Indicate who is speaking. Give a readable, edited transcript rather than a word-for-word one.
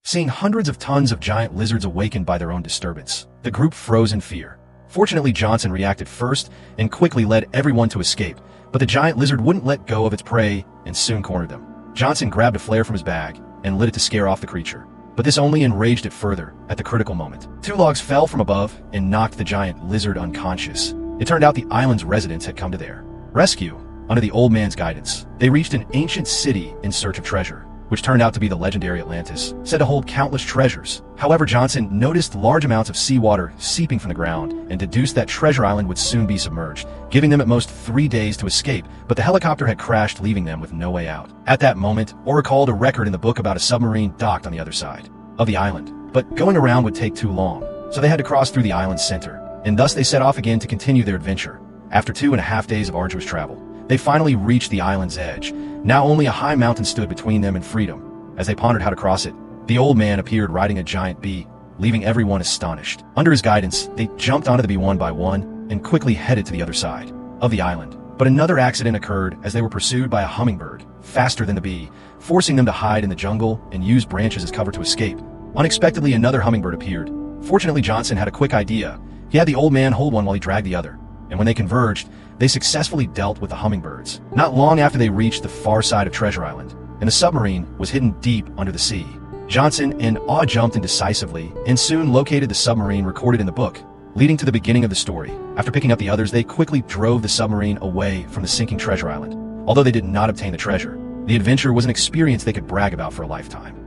Speaker 1: Seeing hundreds of tons of giant lizards awakened by their own disturbance, the group froze in fear. Fortunately, Johnson reacted first and quickly led everyone to escape, but the giant lizard wouldn't let go of its prey and soon cornered them. Johnson grabbed a flare from his bag and lit it to scare off the creature, but this only enraged it further at the critical moment. Two logs fell from above and knocked the giant lizard unconscious. It turned out the island's residents had come to their rescue. Under the old man's guidance, they reached an ancient city in search of treasure, which turned out to be the legendary Atlantis, said to hold countless treasures. However, Johnson noticed large amounts of seawater seeping from the ground and deduced that Treasure Island would soon be submerged, giving them at most 3 days to escape, but the helicopter had crashed, leaving them with no way out. At that moment, Orr recalled a record in the book about a submarine docked on the other side of the island, but going around would take too long, so they had to cross through the island's center, and thus they set off again to continue their adventure. After 2.5 days of arduous travel, they finally reached the island's edge. Now only a high mountain stood between them and freedom. As they pondered how to cross it, the old man appeared riding a giant bee, leaving everyone astonished. Under his guidance, they jumped onto the bee one by one and quickly headed to the other side of the island. But another accident occurred as they were pursued by a hummingbird, faster than the bee, forcing them to hide in the jungle and use branches as cover to escape. Unexpectedly, another hummingbird appeared. Fortunately, Johnson had a quick idea. He had the old man hold one while he dragged the other, and when they converged, they successfully dealt with the hummingbirds. Not long after they reached the far side of Treasure Island, and the submarine was hidden deep under the sea. Johnson and Awe jumped in decisively and soon located the submarine recorded in the book, leading to the beginning of the story. After picking up the others, they quickly drove the submarine away from the sinking Treasure Island. Although they did not obtain the treasure, the adventure was an experience they could brag about for a lifetime.